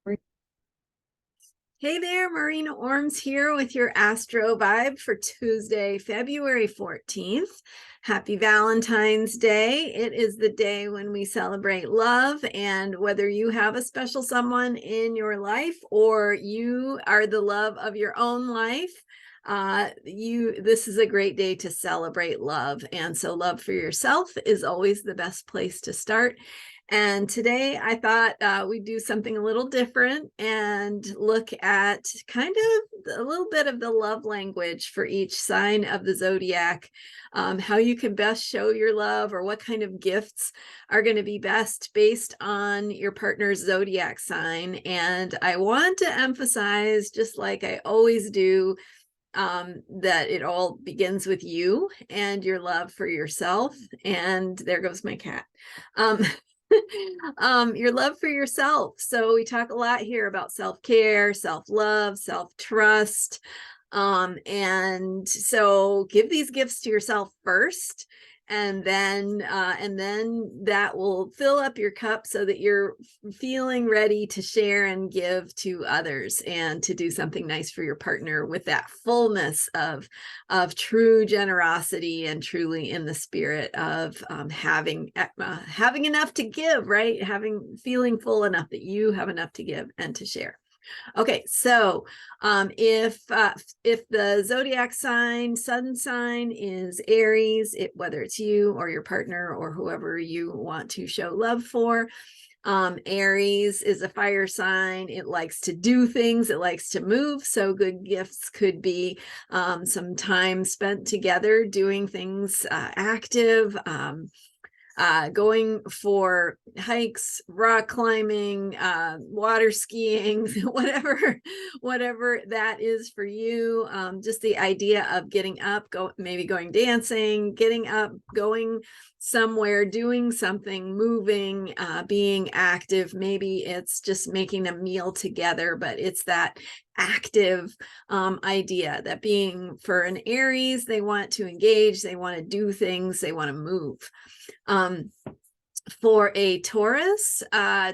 Hey there, Marina Ormes here with your Astro vibe for Tuesday, February 14th. Happy Valentine's Day. It is the day when we celebrate love, and whether you have a special someone in your life or you are the love of your own life, this is a great day to celebrate love. And so love for yourself is always the best place to start. And today I thought we'd do something a little different and look at kind of a little bit of the love language for each sign of the zodiac, how you can best show your love, or what kind of gifts are going to be best based on your partner's zodiac sign. And I want to emphasize, just like I always do, that it all begins with you and your love for yourself. And there goes my cat. Your love for yourself. So we talk a lot here about self-care, self-love, self-trust. And so give these gifts to yourself first, and then that will fill up your cup so that you're feeling ready to share and give to others, and to do something nice for your partner with that fullness of true generosity, and truly in the spirit of having enough to give, right? Feeling full enough that you have enough to give and to share. Okay, so if the zodiac sign, sun sign, is Aries, whether it's you or your partner or whoever you want to show love for, Aries is a fire sign. It likes to do things. It likes to move. So good gifts could be some time spent together doing things active, going for hikes, rock climbing, water skiing, whatever that is for you. Just the idea of getting up, maybe going dancing, getting up, going somewhere, doing something, moving, being active. Maybe it's just making a meal together, but it's that active idea that being, for an Aries, they want to engage, they want to do things, they want to move. For a Taurus,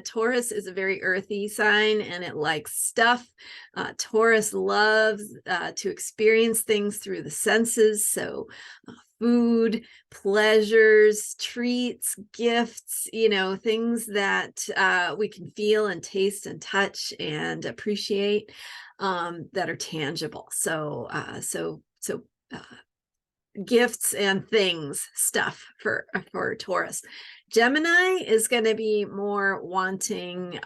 Taurus is a very earthy sign, and it likes stuff. Taurus loves to experience things through the senses. So food, pleasures, treats, gifts, things that we can feel and taste and touch and appreciate, that are tangible. So gifts and things, stuff for Taurus. Gemini is going to be more wanting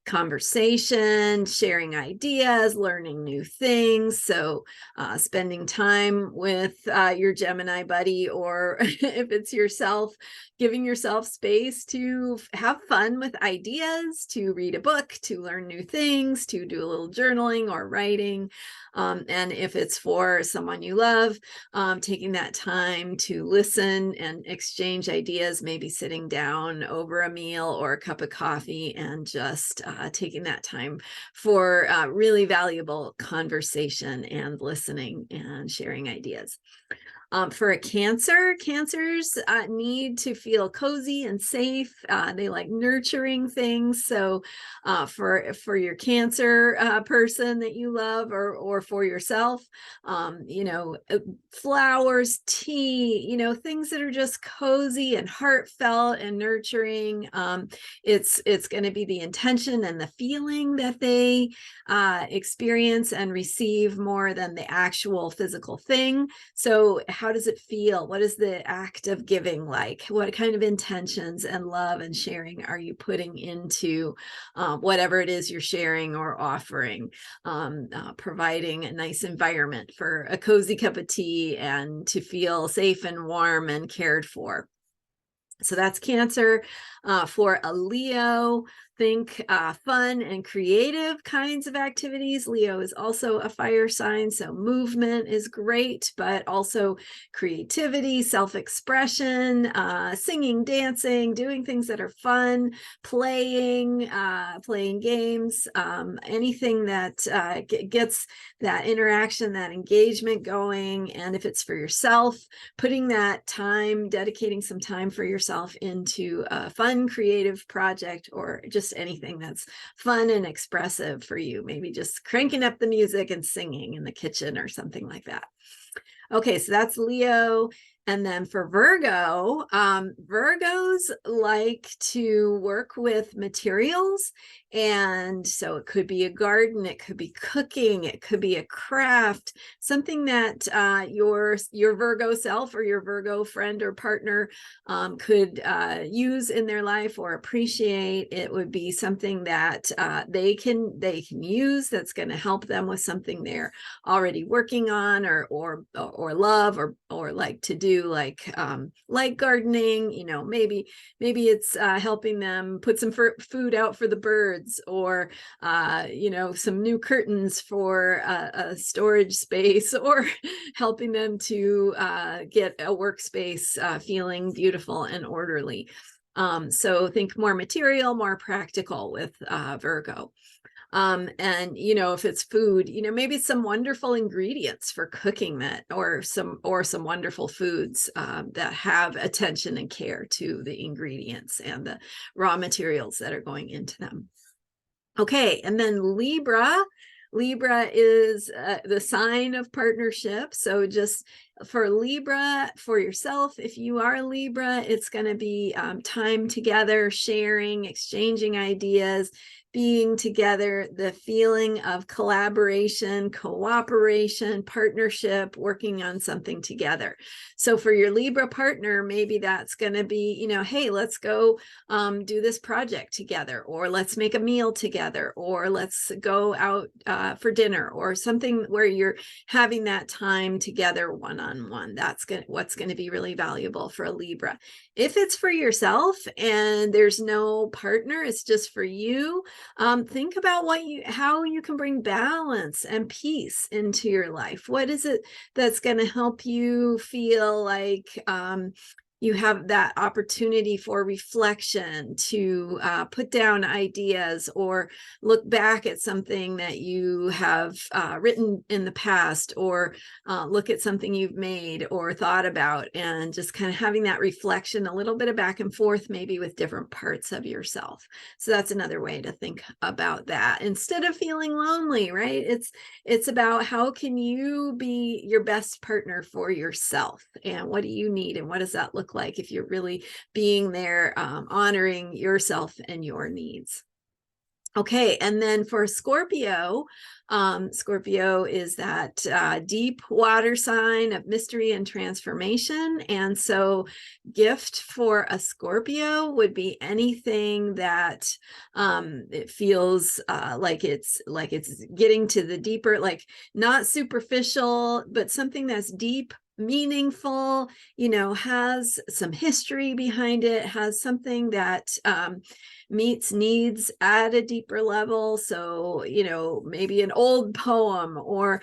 conversation, sharing ideas, learning new things. So spending time with your Gemini buddy, or if it's yourself, giving yourself space to have fun with ideas, to read a book, to learn new things, to do a little journaling or writing. And if it's for someone you love, taking that time to listen and exchange ideas, maybe sitting down over a meal or a cup of coffee and just taking that time for really valuable conversation and listening and sharing ideas. For a Cancer, Cancers need to feel cozy and safe. They like nurturing things. So for your Cancer person that you love, or for yourself, flowers, tea, things that are just cozy and heartfelt and nurturing. It's going to be the intention and the feeling that they experience and receive more than the actual physical thing. So how does it feel? What is the act of giving like? What kind of intentions and love and sharing are you putting into whatever it is you're sharing or offering? Providing a nice environment for a cozy cup of tea and to feel safe and warm and cared for. So that's Cancer. For a Leo, think fun and creative kinds of activities. Leo is also a fire sign, so movement is great, but also creativity, self-expression, singing, dancing, doing things that are fun, playing games, anything that gets that interaction, that engagement going. And if it's for yourself, putting that time, dedicating some time for yourself into a fun, creative project, or just just anything that's fun and expressive for you. Maybe just cranking up the music and singing in the kitchen or something like that. Okay, so that's Leo. And then for Virgo, Virgos like to work with materials. And so it could be a garden, it could be cooking, it could be a craft, something that your Virgo self or your Virgo friend or partner could use in their life or appreciate. It would be something that they can use that's going to help them with something they're already working on or love or like to do, like gardening. You know, maybe it's helping them put some food out for the birds, or you know, some new curtains for a storage space, or helping them to get a workspace feeling beautiful and orderly. So think more material, more practical with Virgo. And you know, if it's food, you know, maybe some wonderful ingredients for cooking that, or some wonderful foods that have attention and care to the ingredients and the raw materials that are going into them. Okay, and then Libra. Libra is the sign of partnership. So just for Libra, for yourself, if you are Libra, it's going to be time together, sharing, exchanging ideas, being together, the feeling of collaboration, cooperation, partnership, working on something together. So for your Libra partner, maybe that's going to be, you know, hey, let's go do this project together, or let's make a meal together, or let's go out for dinner, or something where you're having that time together one-on-one. That's what's going to be really valuable for a Libra. If it's for yourself and there's no partner, it's just for you, think about how you can bring balance and peace into your life. What is it that's going to help you feel like you have that opportunity for reflection, to put down ideas or look back at something that you have written in the past, or look at something you've made or thought about, and just kind of having that reflection, a little bit of back and forth, maybe with different parts of yourself. So that's another way to think about that. Instead of feeling lonely, right? It's about how can you be your best partner for yourself, and what do you need, and what does that look like if you're really being there, honoring yourself and your needs. Okay, and then for Scorpio, Scorpio is that deep water sign of mystery and transformation. And so gift for a Scorpio would be anything that it feels like it's getting to the deeper, like not superficial, but something that's deep, meaningful, you know, has some history behind it, has something that meets needs at a deeper level. So, you know, maybe an old poem, or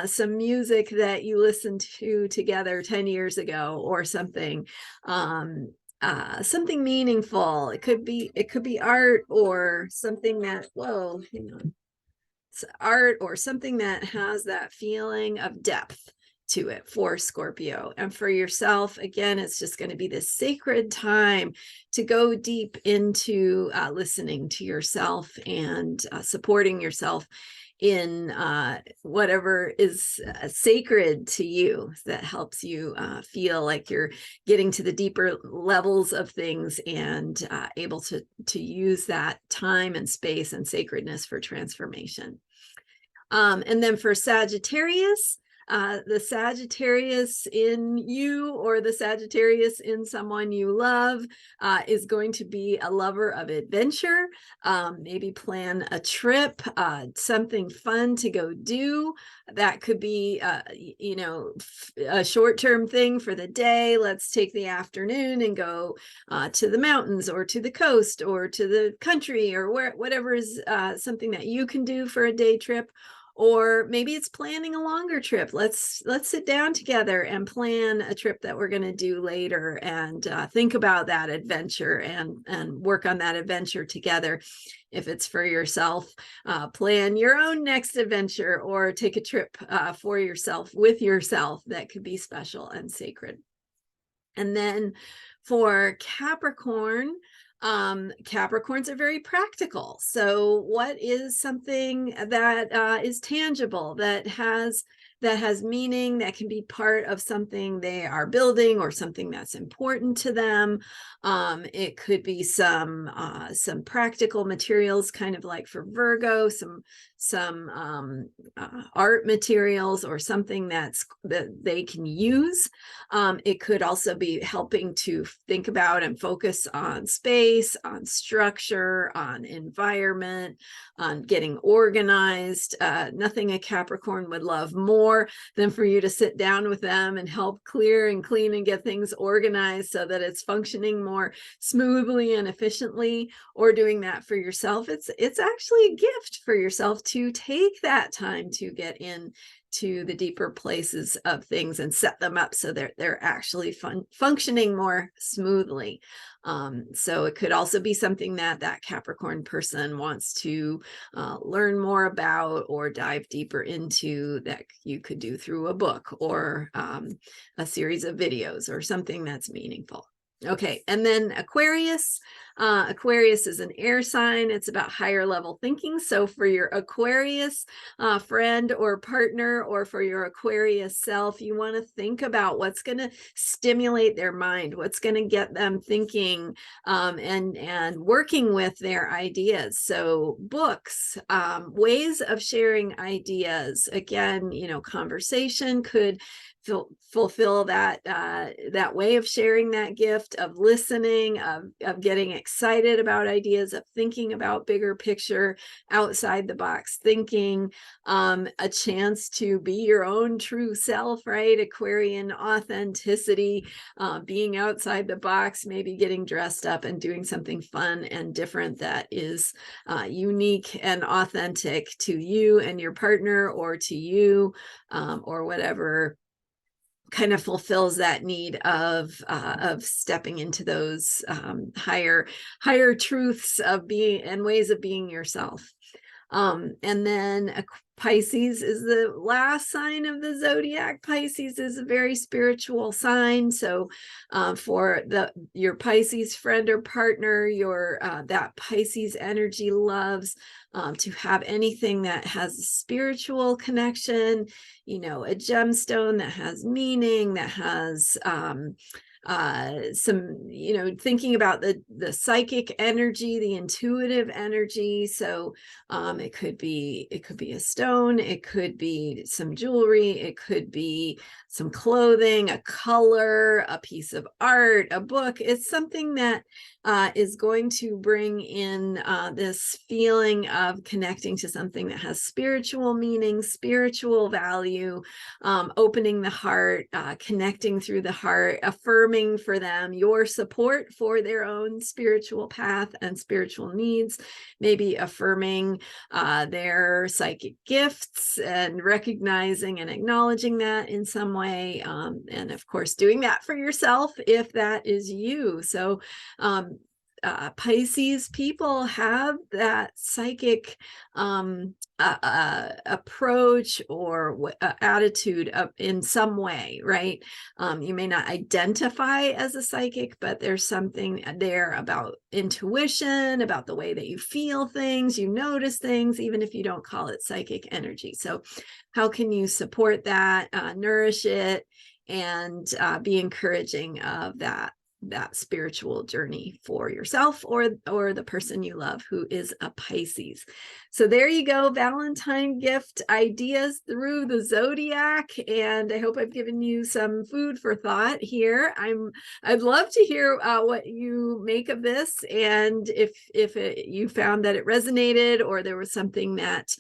some music that you listened to together 10 years ago, or something something meaningful. It could be art, or something that, whoa, hang on. It's art or something that has that feeling of depth to it for Scorpio. And for yourself, again, it's just going to be this sacred time to go deep into listening to yourself and supporting yourself in whatever is sacred to you, that helps you feel like you're getting to the deeper levels of things, and able to use that time and space and sacredness for transformation. And then for Sagittarius, the Sagittarius in you, or the Sagittarius in someone you love, is going to be a lover of adventure. Maybe plan a trip, something fun to go do. That could be, you know, a short-term thing for the day. Let's take the afternoon and go to the mountains, or to the coast, or to the country, or whatever is something that you can do for a day trip. Or maybe it's planning a longer trip. Let's sit down together and plan a trip that we're going to do later, and think about that adventure and work on that adventure together. If it's for yourself, plan your own next adventure, or take a trip for yourself, with yourself, that could be special and sacred. And then for Capricorn, Capricorns are very practical. So what is something that is tangible, that has meaning, that can be part of something they are building or something that's important to them. It could be some practical materials, kind of like for Virgo, some art materials or something that they can use. It could also be helping to think about and focus on space, on structure, on environment, on getting organized. Nothing a Capricorn would love more than for you to sit down with them and help clear and clean and get things organized so that it's functioning more smoothly and efficiently, or doing that for yourself. It's actually a gift for yourself to take that time to get in to the deeper places of things and set them up so they're actually functioning more smoothly. So it could also be something that Capricorn person wants to learn more about or dive deeper into, that you could do through a book or a series of videos or something that's meaningful. Okay, and then Aquarius. Aquarius is an air sign. It's about higher level thinking. So for your Aquarius friend or partner, or for your Aquarius self, you want to think about what's going to stimulate their mind, what's going to get them thinking and working with their ideas. So books, ways of sharing ideas. Again, conversation could fulfill that way of sharing that gift, of listening, of getting excited about ideas, of thinking about bigger picture, outside the box thinking, a chance to be your own true self, right? Aquarian authenticity, being outside the box, maybe getting dressed up and doing something fun and different that is unique and authentic to you and your partner, or to you, or whatever kind of fulfills that need of stepping into those higher truths of being and ways of being yourself. And then Pisces is the last sign of the zodiac. Pisces is a very spiritual sign. So for your Pisces friend or partner, that Pisces energy loves to have anything that has a spiritual connection, a gemstone that has meaning, that has some, thinking about the psychic energy, the intuitive energy. So it could be a stone, it could be some jewelry, it could be some clothing, a color, a piece of art, a book. It's something that is going to bring in this feeling of connecting to something that has spiritual meaning, spiritual value, opening the heart, connecting through the heart, affirming for them your support for their own spiritual path and spiritual needs, maybe affirming their psychic gifts and recognizing and acknowledging that in some way. And of course, doing that for yourself if that is you. So Pisces people have that psychic approach or attitude in some way, right? You may not identify as a psychic, but there's something there about intuition, about the way that you feel things, you notice things, even if you don't call it psychic energy. So how can you support that, nourish it, and be encouraging of that spiritual journey for yourself or the person you love who is a Pisces. So there you go, Valentine gift ideas through the zodiac, and I hope I've given you some food for thought here. I'd love to hear what you make of this, and if you found that it resonated or there was something that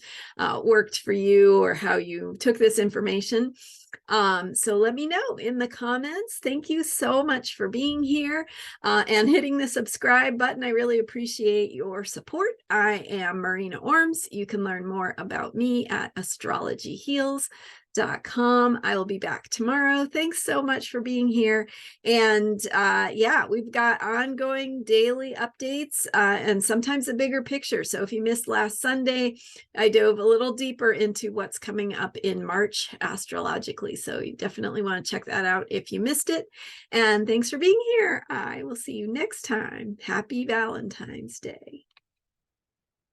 worked for you, or how you took this information. So let me know in the comments. Thank you so much for being here and hitting the subscribe button. I really appreciate your support. I am Marina Ormes. You can learn more about me at astrologyheals.com. com. I will be back tomorrow. Thanks so much for being here. And yeah, we've got ongoing daily updates and sometimes a bigger picture. So if you missed last Sunday, I dove a little deeper into what's coming up in March astrologically. So you definitely want to check that out if you missed it. And thanks for being here. I will see you next time. Happy Valentine's Day.